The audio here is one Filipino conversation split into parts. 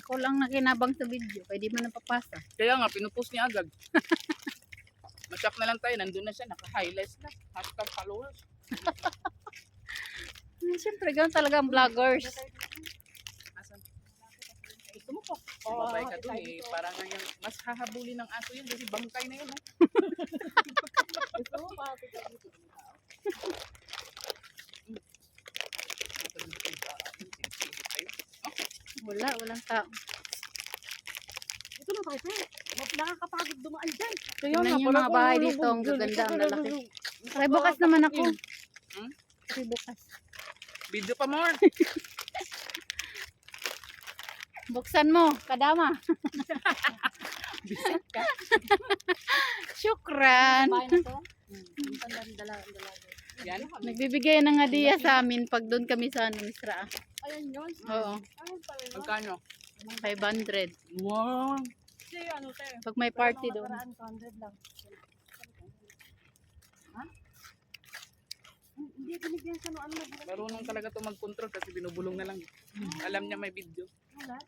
Ako lang nakinabang sa video, kaya di man napapasa. Kaya nga, pinupost niya agad. Masyak na lang tayo, nandun na siya, naka-highlights na. Hashtag followers. Siyempre, ganun talaga ang vloggers. Asan? Gusto mo po? Babay ka dun eh. Parang ngayon, mas hahabulin ng aso yun kasi bangkay na yun. Gusto mo pa ako dito. Walang tao. Ito na tayo, Pe. Nakakapagod dumaan dyan. Tingnan yung mga bahay dito, ang gaganda, ang lalaki. Kaya bukas naman ako. Kaya bukas. Video pa more. Buksan mo, kadama. Bisit ka. Syukran. Bahay na to. Dala. Yan. Nagbibigay ng hadiah sa amin pag doon kami sa Misra. Ayan yun. Oo, Ayun pala yun. Magkano? 500. Wow. Kasi ano, te. Pag may party doon. 200 lang. Ha? Hindi binigyan sa ano na. Marunong talaga to mag-control kasi binubulong na lang. Alam niya may video. Wala.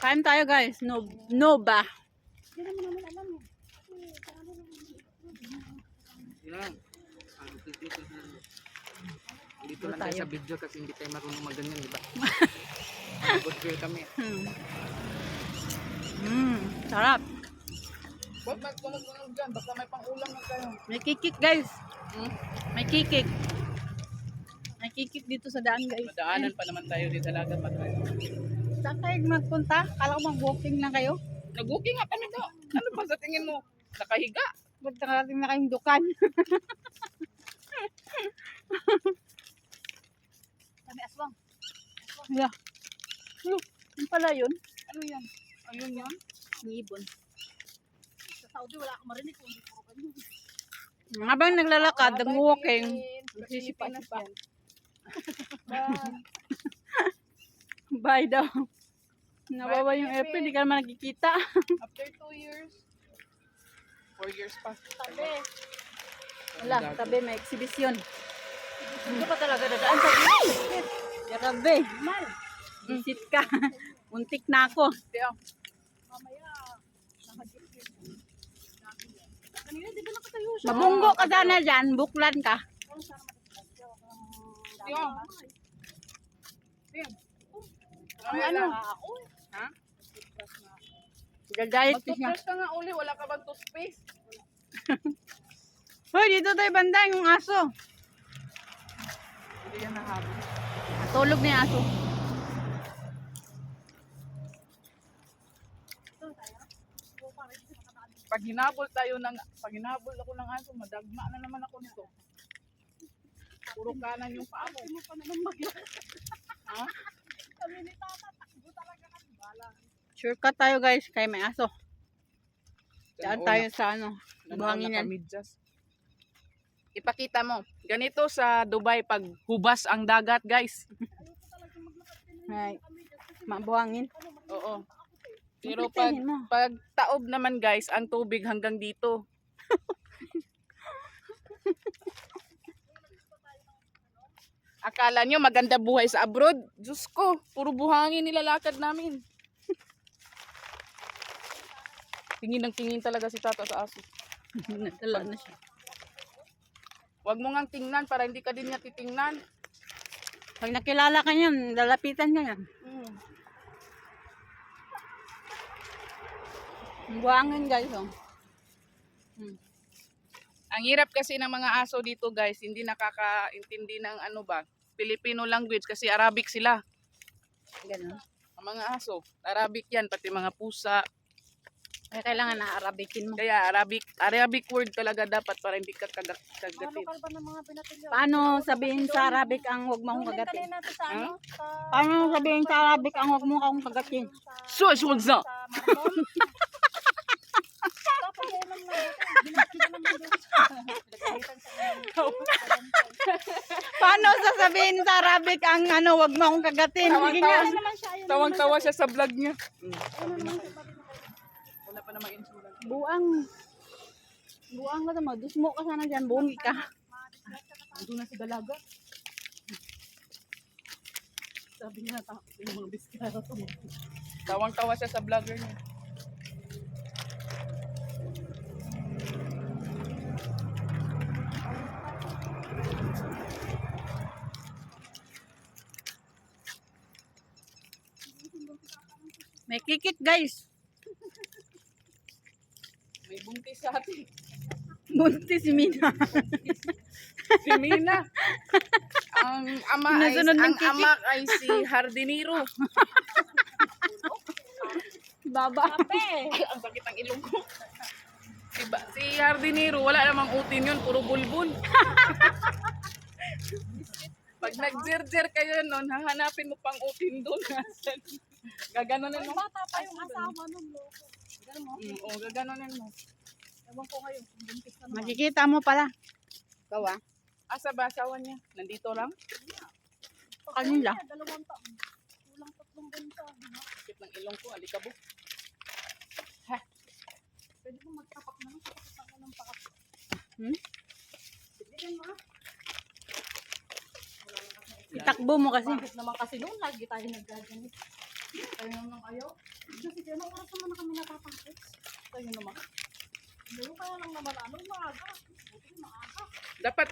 Kain tayo guys. No ba? Hindi naman alam eh. Yan. Dito lang tayo sa video kasi hindi tayo marunong maganyan, di ba? Good girl kami. Sarap. Huwag magtunog dyan, baka may pang-ulam na tayo. May kikik guys. May kikik. May kikik dito sa daan guys. Madaanan pa naman tayo dito talaga pa tayo. Saan tayo magpunta? Kala ko mag-walking lang kayo. Nag-booking nga kami daw. Ano pa sa tingin mo? Nakahiga. Magtarating na kayong dukan. Kami aswang. Yeah. Yung pala yun. Ano yan? Ayun yan? Ang ibon. Sa Saudi wala akong marinig kung hindi ko ganyan. Habang naglalakad, nag-walking. Nagsisipa-sipa. Bye daw. Nawawa yung airplane, di ka naman nakikita. After 2 years. 4 years pa. Sabi. Wala, tabi may exhibition. Hindi pa talaga dadaan sa gilid. Grabe. Mal. Visit ka. Muntik na ako. Tiyo. Mamaya. Kanina di ba nakatayo siya? Mabunggo ka sana dyan, buklan ka. Tiyo. Tiyo. Ano? Ako. Ha? Gagayat siya. Mag-toothbrush ka nga uli. Wala ka bang toothpaste? Hoy, dito tayo banda yung aso. Hindi yan nahabol. Tulog na yung aso. Pag hinabol ako ng aso, madagma na naman ako nito. Puro kanan yung paa mo. Ano pa naman maglakad? Ha? Kami ni Tata. Takbo talaga kami. Bala. Shortcut tayo guys, kay may aso. Daan Diyan, tayo sa ano, buhangin yan. Nakamedyas. Ipakita mo. Ganito sa Dubai pag hubas ang dagat, guys. Ay, mabuhangin. Oo. Pero Pagpitahin mo. pag taob naman, guys, ang tubig hanggang dito. Akala nyo maganda buhay sa abroad? Diyos ko, puro buhangin nilalakad namin. Tingin ng tingin talaga si Tata sa aso. Nadala na siya. Huwag mo ngang tingnan para hindi ka din niya titingnan. Pag nakilala ka niyan, lalapitan ka yan. Buhangin guys, oh. Ang hirap kasi ng mga aso dito, guys, hindi nakakaintindi ng ano ba, Filipino language kasi Arabic sila. Ganun. Ang mga aso, Arabic yan, pati mga pusa. Kaya kailangan na Arabicin mo. Kaya Arabic word talaga dapat para hindi ka kagatin. Lokal ba ng mga pinatilyo? Paano sabihin sa Arabic ang huwag mong kagatin? Kanina to sa ano? Sa Paano sabihin sa Arabic ang huwag mong akong kagatin? Sus, wag sa! Marmol. Tapos yan lang binakita naman doon. Paano sasabihin sa Arabic ang ano, huwag mo akong kagatin? Sige nga. Tawang-tawa siya sa vlog niya. Wala pa namang insulan. Buang. Buang ka tama. Dusmo ka sana dyan. Bungi ka. Doon na si Dalaga. Sabi niya takot yung mga biskara. Tawang-tawa siya sa vlogger niya. May kikit guys. May buntis sa atin. Buntis si Mina. Si Mina. Ang Nasunod ng kikik. ama ay si Hardinero. Baba. Ay, ang sakit ang ilong ko. Si Hardinero, wala namang utin yun, puro bulbul. Pag nag-zir-zir kayo nun, hahanapin mo pang utin doon. Gaganunin mo. Bata pa yung asawa nun, loko. Ganun mo. Oo, gaganunin mo. Ewan ko ngayon, kung buntis na naman. Makikita mo pala. Gawa. Asa ba asawa niya? Nandito lang? Kanila. Dalawang taon. Kulang 3 buwan pa. Sakit ng ilong ko, alikabok. Pwede mo magtapak na lang. Tapak na ng pakat. Bigyan mo ah. Itakbo mo kasi. Bakit naman kasi noon, lagi tayo naggaganit. Tayo naman ayaw. Kasi kaya nung oras naman na kami natatapos. Tayo naman. Meron kaya lang naman, anong maaga? Buti maaga. Dapat